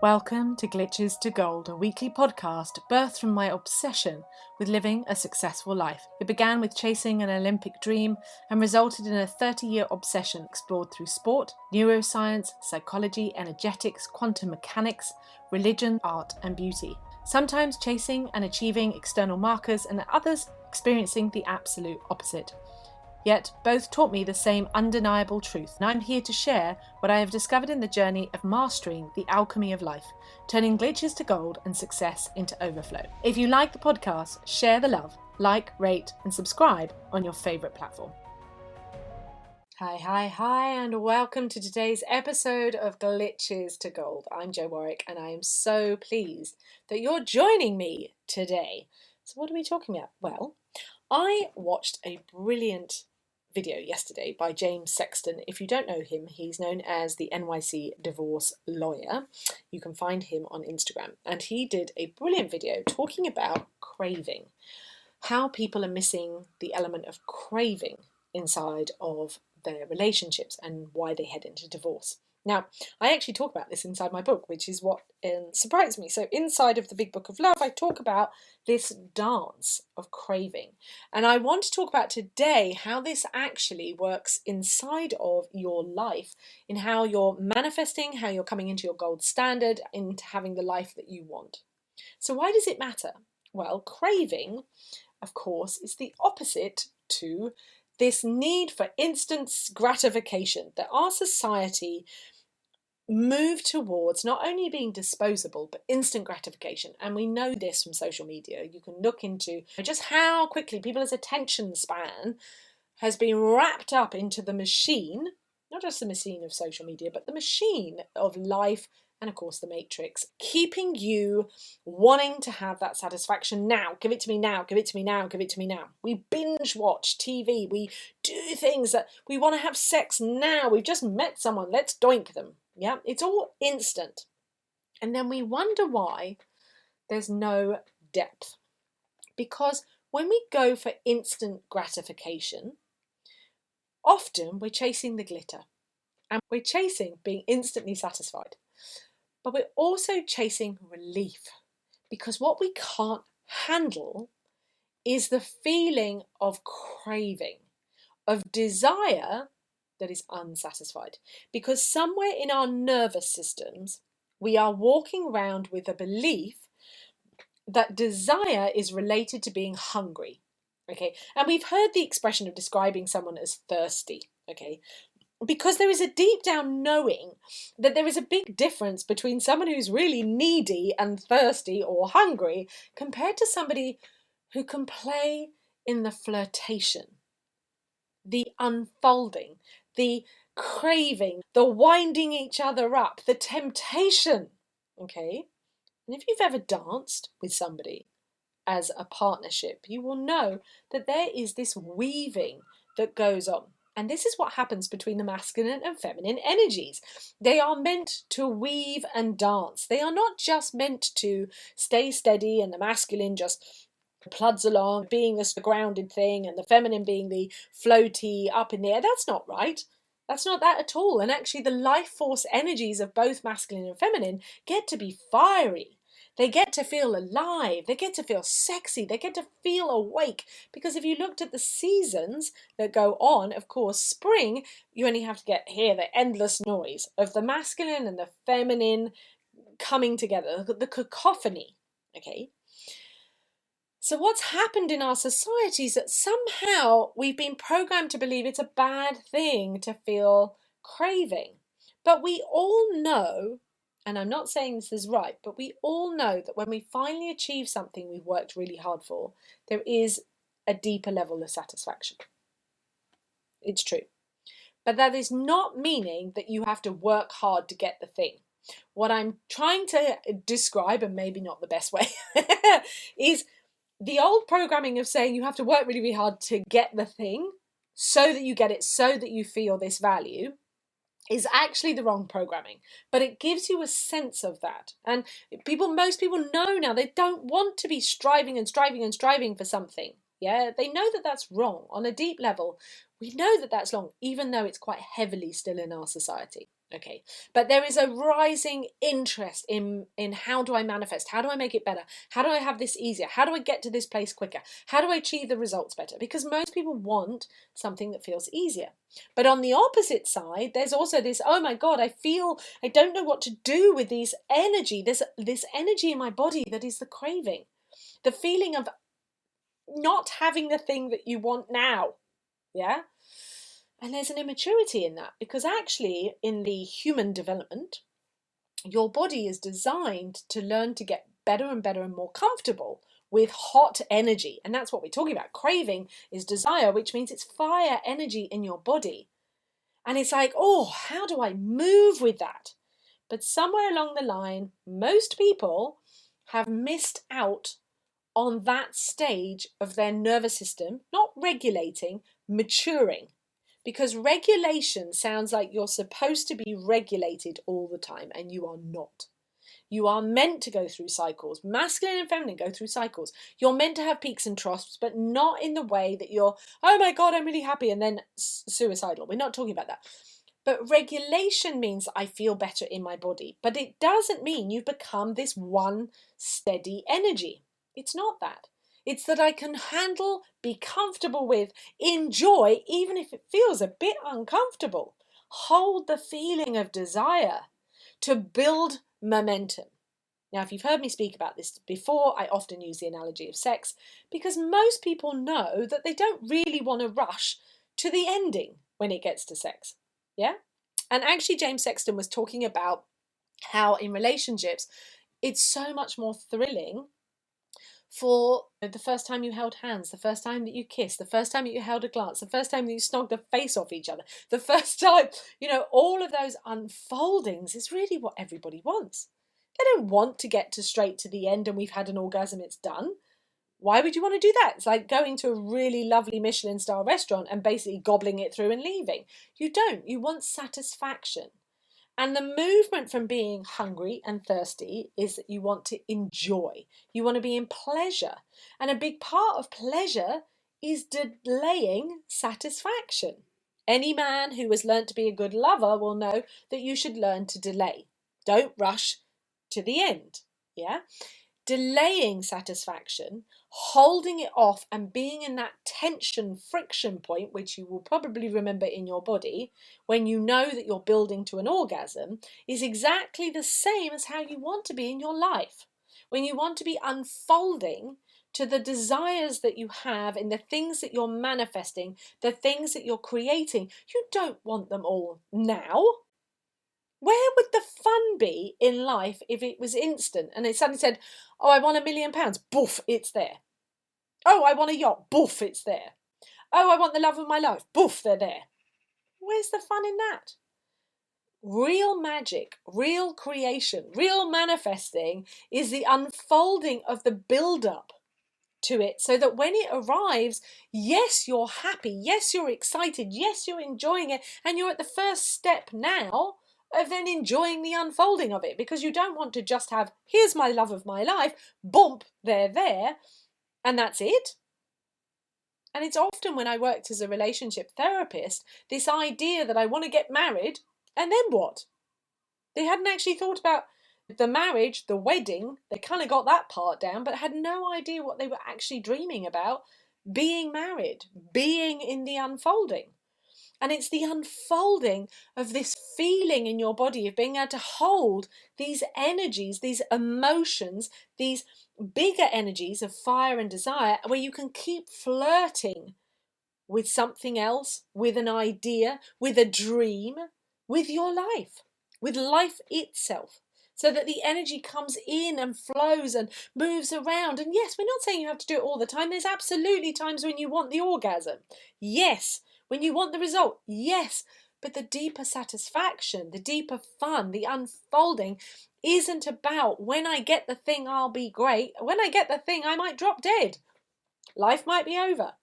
Welcome to Glitches to Gold, a weekly podcast birthed from my obsession with living a successful life. It began with chasing an Olympic dream and resulted in a 30-year obsession explored through sport, neuroscience, psychology, energetics, quantum mechanics, religion, art, and beauty. Sometimes chasing and achieving external markers, and at others experiencing the absolute opposite. Yet both taught me the same undeniable truth, and I'm here to share what I have discovered in the journey of mastering the alchemy of life, turning glitches to gold and success into overflow. If you like the podcast, share the love, like, rate, and subscribe on your favourite platform. Hi, and welcome to today's episode of Glitches to Gold. I'm Jo Warwick, and I am so pleased that you're joining me today. So what are we talking about? Well, I watched a brilliant video yesterday by James Sexton. If you don't know him, he's known as the NYC divorce lawyer. You can find him on Instagram. And he did a brilliant video talking about craving, how people are missing the element of craving inside of their relationships and why they head into divorce. Now, I actually talk about this inside my book, which is what surprised me. So inside of the Big Book of Love, I talk about this dance of craving. And I want to talk about today how this actually works inside of your life, in how you're manifesting, how you're coming into your gold standard, into having the life that you want. So why does it matter? Well, craving, of course, is the opposite to this need for instant gratification that our society move towards, not only being disposable but instant gratification. And we know this from social media. You can look into just how quickly people's attention span has been wrapped up into the machine, not just the machine of social media, but the machine of life, and of course the matrix, keeping you wanting to have that satisfaction now. Give it to me now, give it to me now, give it to me now. We binge watch TV, we do things that we want to have sex now. We've just met someone, let's doink them. Yeah, it's all instant. And then we wonder why there's no depth. Because when we go for instant gratification, often we're chasing the glitter and we're chasing being instantly satisfied. But we're also chasing relief, because what we can't handle is the feeling of craving, of desire that is unsatisfied. Because somewhere in our nervous systems, we are walking around with a belief that desire is related to being hungry. Okay, and we've heard the expression of describing someone as thirsty. Okay, because there is a deep down knowing that there is a big difference between someone who's really needy and thirsty or hungry compared to somebody who can play in the flirtation, the unfolding, the craving, the winding each other up, the temptation. Okay? And if you've ever danced with somebody as a partnership, you will know that there is this weaving that goes on. And this is what happens between the masculine and feminine energies. They are meant to weave and dance. They are not just meant to stay steady and the masculine just plods along, being this grounded thing, and the feminine being the floaty up in the air. That's not right. That's not that at all. And actually the life force energies of both masculine and feminine get to be fiery. They get to feel alive, they get to feel sexy, they get to feel awake. Because if you looked at the seasons that go on, of course, spring, you only have to hear the endless noise of the masculine and the feminine coming together, the cacophony, okay? So what's happened in our society is that somehow we've been programmed to believe it's a bad thing to feel craving. But we all know, and I'm not saying this is right, but we all know that when we finally achieve something we've worked really hard for, there is a deeper level of satisfaction. It's true. But that is not meaning that you have to work hard to get the thing. What I'm trying to describe, and maybe not the best way, is the old programming of saying you have to work really, really hard to get the thing so that you get it, so that you feel this value, is actually the wrong programming. But it gives you a sense of that. And most people know now they don't want to be striving for something. Yeah, they know that that's wrong on a deep level. We know that that's long, even though it's quite heavily still in our society. Okay, but there is a rising interest in how do I manifest? How do I make it better? How do I have this easier? How do I get to this place quicker? How do I achieve the results better? Because most people want something that feels easier. But on the opposite side, there's also this, oh my God, I don't know what to do with this energy in my body that is the craving, the feeling of not having the thing that you want now. Yeah. And there's an immaturity in that, because actually in the human development, your body is designed to learn to get better and better and more comfortable with hot energy. And that's what we're talking about. Craving is desire, which means it's fire energy in your body. And it's like, oh, how do I move with that? But somewhere along the line, most people have missed out on that stage of their nervous system, not regulating, maturing. Because regulation sounds like you're supposed to be regulated all the time, and you are not. You are meant to go through cycles. Masculine and feminine go through cycles. You're meant to have peaks and troughs, but not in the way that you're, oh my God, I'm really happy, and then suicidal. We're not talking about that. But regulation means I feel better in my body. But it doesn't mean you become this one steady energy. It's not that. It's that I can handle, be comfortable with, enjoy, even if it feels a bit uncomfortable. Hold the feeling of desire to build momentum. Now, if you've heard me speak about this before, I often use the analogy of sex, because most people know that they don't really want to rush to the ending when it gets to sex. Yeah? And actually, James Sexton was talking about how in relationships, it's so much more thrilling for the first time you held hands, the first time that you kissed, the first time that you held a glance, the first time that you snogged the face off each other, the first time, all of those unfoldings is really what everybody wants. They don't want to get straight to the end and we've had an orgasm, it's done. Why would you want to do that? It's like going to a really lovely Michelin star restaurant and basically gobbling it through and leaving. You don't. You want satisfaction. And the movement from being hungry and thirsty is that you want to enjoy. You want to be in pleasure. And a big part of pleasure is delaying satisfaction. Any man who has learnt to be a good lover will know that you should learn to delay. Don't rush to the end. Yeah? Delaying satisfaction, holding it off and being in that tension friction point, which you will probably remember in your body when you know that you're building to an orgasm, is exactly the same as how you want to be in your life. When you want to be unfolding to the desires that you have in the things that you're manifesting, the things that you're creating, you don't want them all now. Where would the fun be in life if it was instant and it suddenly said, oh, I want £1 million, boof, it's there. Oh, I want a yacht, boof, it's there. Oh, I want the love of my life, boof, they're there. Where's the fun in that? Real magic, real creation, real manifesting is the unfolding of the build-up to it, so that when it arrives, yes, you're happy, yes, you're excited, yes, you're enjoying it, and you're at the first step now of then enjoying the unfolding of it, because you don't want to just have, here's my love of my life, bump, they're there, and that's it. And it's often when I worked as a relationship therapist, this idea that I want to get married, and then what? They hadn't actually thought about the marriage, the wedding. They kind of got that part down, but had no idea what they were actually dreaming about: being married, being in the unfolding. And it's the unfolding of this feeling in your body of being able to hold these energies, these emotions, these bigger energies of fire and desire, where you can keep flirting with something else, with an idea, with a dream, with your life, with life itself, so that the energy comes in and flows and moves around. And yes, we're not saying you have to do it all the time. There's absolutely times when you want the orgasm. Yes. When you want the result. Yes. But the deeper satisfaction, the deeper fun, the unfolding isn't about when I get the thing, I'll be great. When I get the thing, I might drop dead. Life might be over.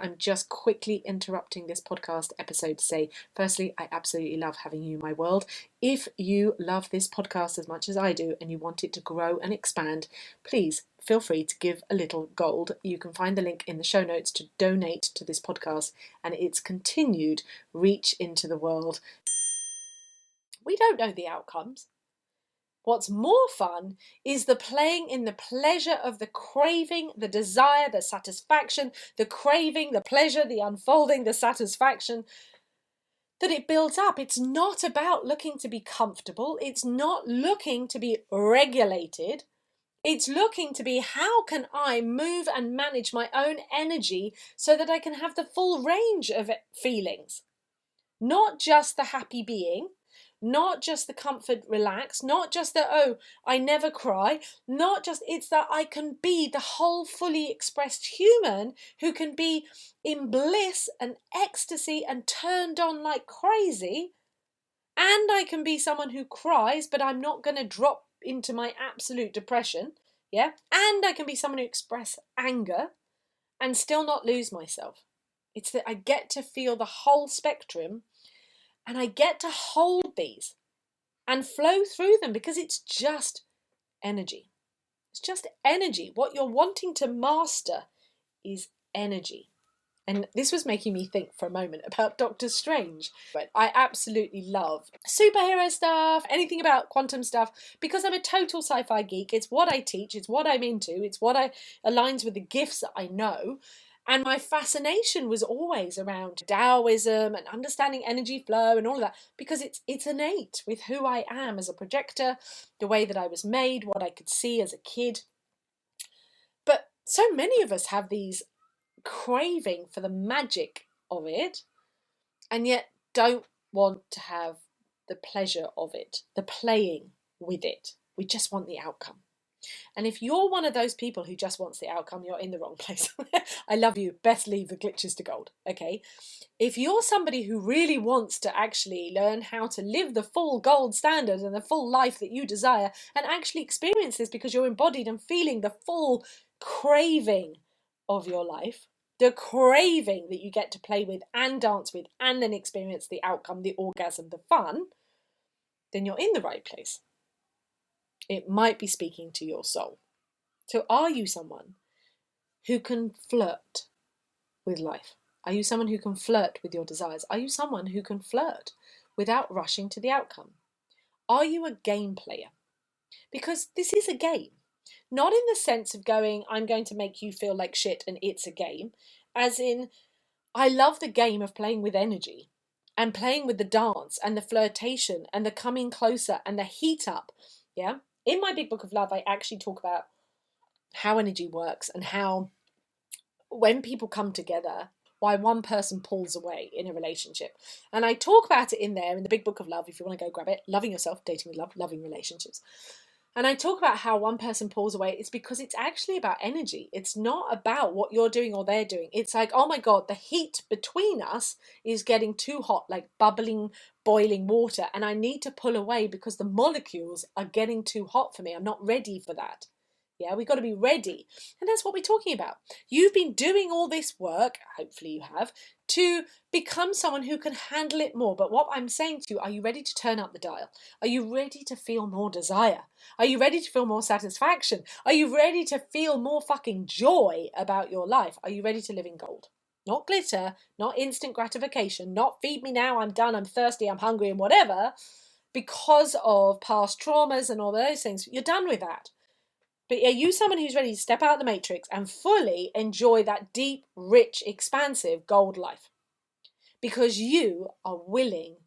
I'm just quickly interrupting this podcast episode to say, firstly, I absolutely love having you in my world. If you love this podcast as much as I do and you want it to grow and expand, please feel free to give a little gold. You can find the link in the show notes to donate to this podcast and its continued reach into the world. We don't know the outcomes. What's more fun is the playing in the pleasure of the craving, the desire, the satisfaction, the craving, the pleasure, the unfolding, the satisfaction that it builds up. It's not about looking to be comfortable. It's not looking to be regulated. It's looking to be, how can I move and manage my own energy so that I can have the full range of feelings? Not just the happy being, not just the comfort, relax, not just the, oh, I never cry, not just, it's that I can be the whole fully expressed human who can be in bliss and ecstasy and turned on like crazy. And I can be someone who cries, but I'm not going to drop into my absolute depression. Yeah. And I can be someone who express anger and still not lose myself. It's that I get to feel the whole spectrum. And I get to hold these and flow through them because it's just energy. It's just energy. What you're wanting to master is energy. And this was making me think for a moment about Doctor Strange. But I absolutely love superhero stuff, anything about quantum stuff, because I'm a total sci-fi geek. It's what I teach. It's what I'm into. It's what aligns with the gifts that I know. And my fascination was always around Taoism and understanding energy flow and all of that, because it's innate with who I am as a projector, the way that I was made, what I could see as a kid. But so many of us have these craving for the magic of it, and yet don't want to have the pleasure of it, the playing with it. We just want the outcome. And if you're one of those people who just wants the outcome, you're in the wrong place. I love you. Best leave the glitches to gold. Okay. If you're somebody who really wants to actually learn how to live the full gold standard and the full life that you desire and actually experience this because you're embodied and feeling the full craving of your life, the craving that you get to play with and dance with and then experience the outcome, the orgasm, the fun, then you're in the right place. It might be speaking to your soul. So are you someone who can flirt with life? Are you someone who can flirt with your desires? Are you someone who can flirt without rushing to the outcome? Are you a game player? Because this is a game. Not in the sense of going, I'm going to make you feel like shit and it's a game. As in, I love the game of playing with energy and playing with the dance and the flirtation and the coming closer and the heat up. Yeah. In my big book of love, I actually talk about how energy works and how when people come together, why one person pulls away in a relationship. And I talk about it in there in the big book of love, if you want to go grab it, Loving Yourself, Dating with Love, Loving Relationships. And I talk about how one person pulls away. It's because it's actually about energy. It's not about what you're doing or they're doing. It's like, oh my God, the heat between us is getting too hot, like bubbling, boiling water. And I need to pull away because the molecules are getting too hot for me. I'm not ready for that. Yeah, we've got to be ready. And that's what we're talking about. You've been doing all this work, hopefully you have, to become someone who can handle it more. But what I'm saying to you, are you ready to turn up the dial? Are you ready to feel more desire? Are you ready to feel more satisfaction? Are you ready to feel more fucking joy about your life? Are you ready to live in gold? Not glitter, not instant gratification, not feed me now, I'm done, I'm thirsty, I'm hungry and whatever, because of past traumas and all those things. You're done with that. But are you someone who's ready to step out of the matrix and fully enjoy that deep, rich, expansive gold life? Because you are willing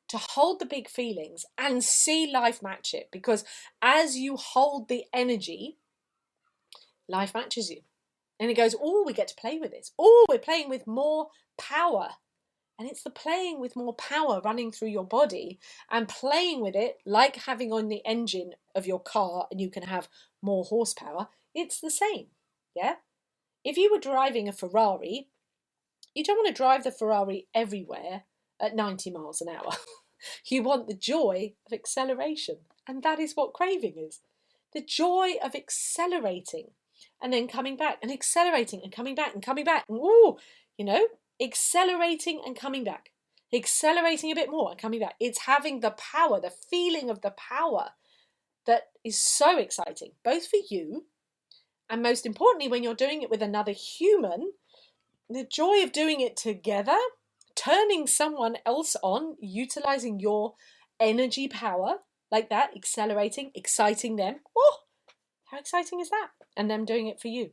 to hold the big feelings and see life match it. Because as you hold the energy, life matches you. And it goes, oh, we get to play with this. Oh, we're playing with more power. And it's the playing with more power running through your body and playing with it like having on the engine of your car and you can have more horsepower. It's the same. Yeah. If you were driving a Ferrari, you don't want to drive the Ferrari everywhere at 90 miles an hour. You want the joy of acceleration. And that is what craving is. The joy of accelerating and then coming back and accelerating and coming back and coming back. And ooh, accelerating and coming back, accelerating a bit more and coming back. It's having the power, the feeling of the power that is so exciting, both for you and most importantly, when you're doing it with another human, the joy of doing it together, turning someone else on, utilizing your energy power like that, accelerating, exciting them. Oh, how exciting is that? And them doing it for you.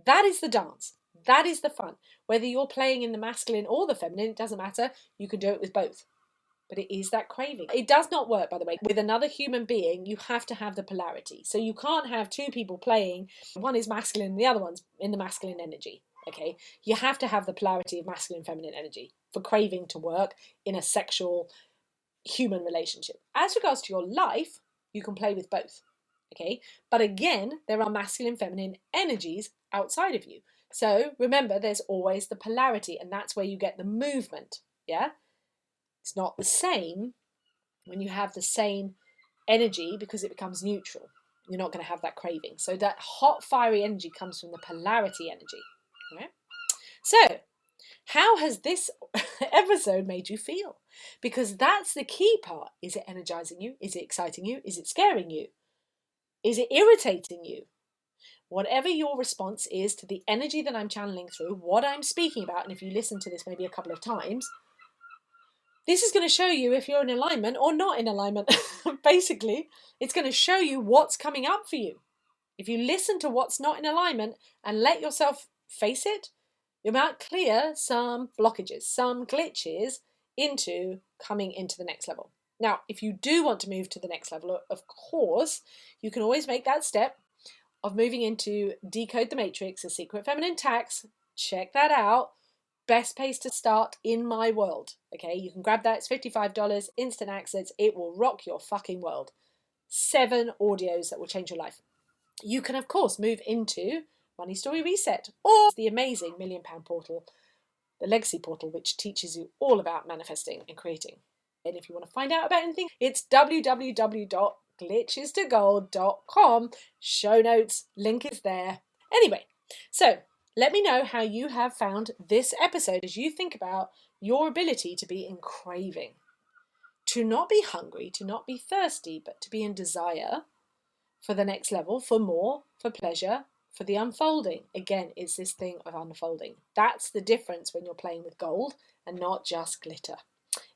That is the dance. That is the fun. Whether you're playing in the masculine or the feminine, it doesn't matter. You can do it with both. But it is that craving. It does not work, by the way. With another human being, you have to have the polarity. So you can't have two people playing. One is masculine and the other one's in the masculine energy. Okay? You have to have the polarity of masculine and feminine energy for craving to work in a sexual human relationship. As regards to your life, you can play with both. Okay? But again, there are masculine, feminine energies outside of you. So remember, there's always the polarity, and that's where you get the movement. Yeah? It's not the same when you have the same energy because it becomes neutral. You're not going to have that craving. So that hot, fiery energy comes from the polarity energy. Right? So, how has this episode made you feel? Because that's the key part. Is it energizing you? Is it exciting you? Is it scaring you? Is it irritating you? Whatever your response is to the energy that I'm channeling through, what I'm speaking about, and if you listen to this maybe a couple of times, this is going to show you if you're in alignment or not in alignment. Basically, it's going to show you what's coming up for you. If you listen to what's not in alignment and let yourself face it, you might clear some blockages, some glitches into coming into the next level. Now, if you do want to move to the next level, of course, you can always make that step of moving into Decode the Matrix, A Secret Feminine Tax. Check that out. Best place to start in my world. Okay, you can grab that. It's $55, instant access. It will rock your fucking world. 7 audios that will change your life. You can, of course, move into Money Story Reset or the amazing £1 Million Portal, the Legacy Portal, which teaches you all about manifesting and creating. And if you want to find out about anything, it's www.glitchestogold.com. Show notes, link is there. Anyway, so let me know how you have found this episode as you think about your ability to be in craving. To not be hungry, to not be thirsty, but to be in desire for the next level, for more, for pleasure, for the unfolding. Again, it's this thing of unfolding. That's the difference when you're playing with gold and not just glitter.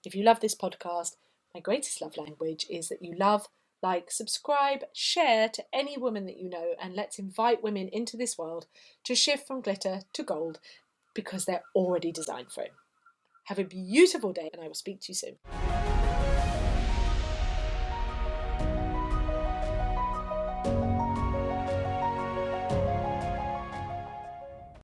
If you love this podcast, my greatest love language is that you love, like, subscribe, share to any woman that you know, and let's invite women into this world to shift from glitter to gold because they're already designed for it. Have a beautiful day, and I will speak to you soon.